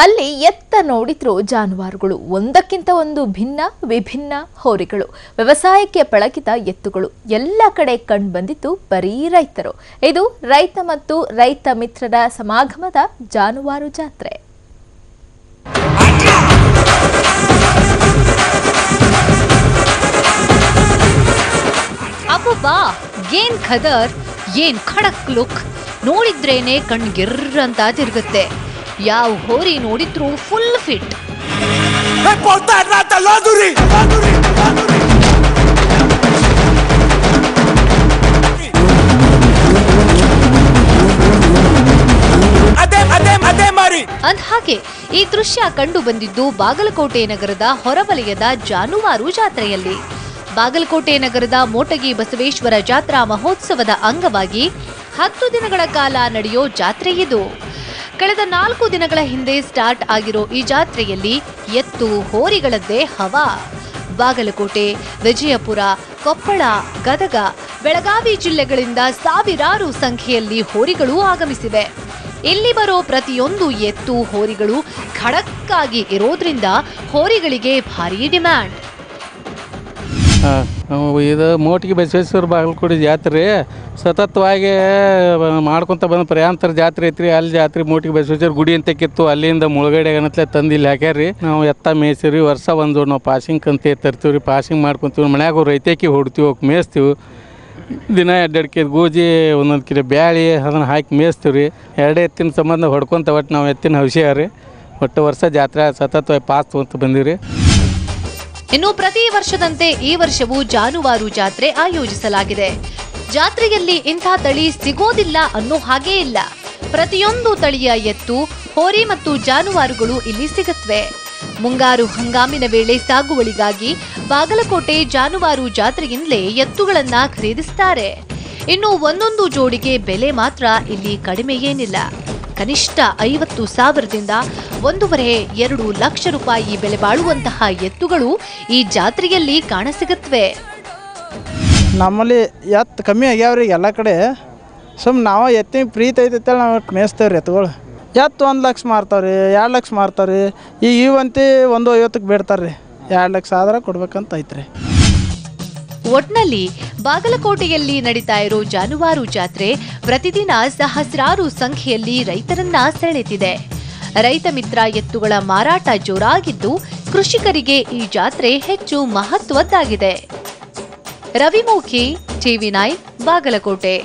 ಅಲ್ಲಿ ಎತ್ತ ನೋಡಿದ್ರೂ ಜಾನುವಾರುಗಳು, ಒಂದಕ್ಕಿಂತ ಒಂದು ಭಿನ್ನ ವಿಭಿನ್ನ ಹೋರಿಗಳು, ವ್ಯವಸಾಯಕ್ಕೆ ಪಳಗಿದ ಎತ್ತುಗಳು ಎಲ್ಲ ಕಡೆ ಕಂಡುಬಂದಿದ್ದು ಬರೀ ರೈತರು. ಇದು ರೈತ ಮತ್ತು ರೈತ ಮಿತ್ರರ ಸಮಾಗಮದ ಜಾನುವಾರು ಜಾತ್ರೆ. ಅಬ್ಬಬ್ಬಾ, ಏನ್ ಖದರ್, ಏನ್ ಖಡಕ್ ಲುಕ್, ನೋಡಿದ್ರೇನೆ ಕಣ್ಗೆರ್ರಂತ ತಿರುಗುತ್ತೆ. ಯಾವ ಹೋರಿ ನೋಡಿದ್ರು ಫುಲ್ ಫಿಟ್. ಅಂದ್ಹಾಗೆ ಈ ದೃಶ್ಯ ಕಂಡು ಬಂದಿದ್ದು ಬಾಗಲಕೋಟೆ ನಗರದ ಹೊರವಲಯದ ಜಾನುವಾರು ಜಾತ್ರೆಯಲ್ಲಿ. ಬಾಗಲಕೋಟೆ ನಗರದ ಮೋಟಗಿ ಬಸವೇಶ್ವರ ಜಾತ್ರಾ ಮಹೋತ್ಸವದ ಅಂಗವಾಗಿ 10 ದಿನಗಳ ಕಾಲ ನಡೆಯೋ ಜಾತ್ರೆ ಇದು. ಕಳೆದ 4 ದಿನಗಳ ಹಿಂದೆ ಸ್ಟಾರ್ಟ್ ಆಗಿರೋ ಈ ಜಾತ್ರೆಯಲ್ಲಿ ಎತ್ತು ಹೋರಿಗಳದ್ದೇ ಹವಾ. ಬಾಗಲಕೋಟೆ, ವಿಜಯಪುರ, ಕೊಪ್ಪಳ, ಗದಗ, ಬೆಳಗಾವಿ ಜಿಲ್ಲೆಗಳಿಂದ ಸಾವಿರಾರು ಸಂಖ್ಯೆಯಲ್ಲಿ ಹೋರಿಗಳು ಆಗಮಿಸಿವೆ. ಇಲ್ಲಿ ಬರೋ ಪ್ರತಿಯೊಂದು ಎತ್ತು ಹೋರಿಗಳು ಖಡಕ್ಕಾಗಿ ಇರೋದ್ರಿಂದ ಹೋರಿಗಳಿಗೆ ಭಾರೀ ಡಿಮ್ಯಾಂಡ್. ಇದು ಮೋಟಗಿ ಬಸವೇಶ್ವರ ಬಾಗಲಕೋಟೆ ಜಾತ್ರೆ ಸತತವಾಗಿ ಮಾಡ್ಕೊತ ಬಂದ ಪ್ರಯಾಂತರ ಜಾತ್ರೆ ಐತ್ರಿ. ಅಲ್ಲಿ ಜಾತ್ರೆ ಮೋಟಗಿ ಬಸವೇಶ್ವರ ಗುಡಿ ಅಂತಕ್ಕಿತ್ತು, ಅಲ್ಲಿಂದ ಮುಳುಗಡೆ ಗಣತ್ಲೆ ತಂದು ಇಲ್ಲಿ ಹಾಕ್ಯಾರ್ರಿ. ನಾವು ಎತ್ತ ಮೇಯ್ಸಿರಿ, ವರ್ಷ ಒಂದು ನಾವು ಪಾಸಿಂಗ್ ಅಂತ ತರ್ತೀವಿ ರೀ. ಪಾಸಿಂಗ್ ಮಾಡ್ಕೊತೀವಿ, ಮನ್ಯಾಗ ರೈತಕಿ ಹೊಡ್ತೀವಿ, ಹೋಗಿ ಮೇಯಿಸ್ತೀವಿ. ದಿನ 2 ಕೆಜಿ ಗೋಜಿ, 1 ಕಿಲೋ ಬ್ಯಾಳಿ ಅದನ್ನು ಹಾಕಿ ಮೇಯಿಸ್ತೀವಿ ರೀ. 2 ಎತ್ತಿನ ಸಂಬಂಧ ಹೊಡ್ಕೊತ ಒಟ್ಟು ನಾವು ಎತ್ತಿನ ಹೌಶ್ಯ ರೀ. ಒಟ್ಟು ವರ್ಷ ಜಾತ್ರೆ ಸತತವಾಗಿ ಪಾಸ್ ಅಂತ ಬಂದೀವಿ ರೀ. ಇನ್ನು ಪ್ರತಿ ವರ್ಷದಂತೆ ಈ ವರ್ಷವೂ ಜಾನುವಾರು ಜಾತ್ರೆ ಆಯೋಜಿಸಲಾಗಿದೆ. ಜಾತ್ರೆಯಲ್ಲಿ ಇಂಥ ತಳಿ ಸಿಗೋದಿಲ್ಲ ಅನ್ನೋ ಹಾಗೇ ಇಲ್ಲ. ಪ್ರತಿಯೊಂದು ತಳಿಯ ಎತ್ತು, ಹೋರಿ ಮತ್ತು ಜಾನುವಾರುಗಳು ಇಲ್ಲಿ ಸಿಗುತ್ತವೆ. ಮುಂಗಾರು ಹಂಗಾಮಿನ ವೇಳೆ ಸಾಗುವಳಿಗಾಗಿ ಬಾಗಲಕೋಟೆ ಜಾನುವಾರು ಜಾತ್ರೆಯಿಂದಲೇ ಎತ್ತುಗಳನ್ನ ಖರೀದಿಸುತ್ತಾರೆ. ಇನ್ನು ಒಂದೊಂದು ಜೋಡಿಗೆ ಬೆಲೆ ಮಾತ್ರ ಇಲ್ಲಿ ಕಡಿಮೆ ಏನಿಲ್ಲ. ಕನಿಷ್ಠ 50,000ದಿಂದ 1.5-2 ಲಕ್ಷ ರೂಪಾಯಿ ಬೆಲೆ ಬಾಳುವಂತಹ ಎತ್ತುಗಳು ಈ ಜಾತ್ರೆಯಲ್ಲಿ ಕಾಣಸಿಗುತ್ತವೆ. ನಮ್ಮಲ್ಲಿ ಎತ್ತು ಕಮ್ಮಿ ಆಗ್ಯಾವ್ರಿ ಎಲ್ಲ ಕಡೆ. ನಾವು ಎತ್ತಿನ ಪ್ರೀತಿ ಐತೆ ನಾವು ಮೇಯಿಸ್ತೇವೆ ರೀ. ಎತ್ತುಗಳು ಎತ್ತು 1 ಲಕ್ಷ ಮಾರ್ತಾವ್ರಿ, 2 ಲಕ್ಷ ಮಾರ್ತಾವ್ರಿ. ಇವಂತಿ 150ಕ್ಕೆ ಬೇಡ್ತಾರೆ ರೀ. 2 ಲಕ್ಷ ಆದ್ರೆ ಕೊಡ್ಬೇಕಂತ ಐತ್ರಿ. ಒಟ್ನಲ್ಲಿ ಬಾಗಲಕೋಟೆಯಲ್ಲಿ ನಡೀತಾ ಇರೋ ಜಾನುವಾರು ಜಾತ್ರೆ ಪ್ರತಿದಿನ ಸಹಸ್ರಾರು ಸಂಖ್ಯೆಯಲ್ಲಿ ರೈತರನ್ನ ಸೆಳೆತಿದೆ. ರೈತ ಮಿತ್ರ ಎತ್ತುಗಳ ಮಾರಾಟ ಜೋರಾಗಿದ್ದು, ಕೃಷಿಕರಿಗೆ ಈ ಜಾತ್ರೆ ಹೆಚ್ಚು ಮಹತ್ವದ್ದಾಗಿದೆ. ರವಿಮುಖಿ, TV9, ಬಾಗಲಕೋಟೆ.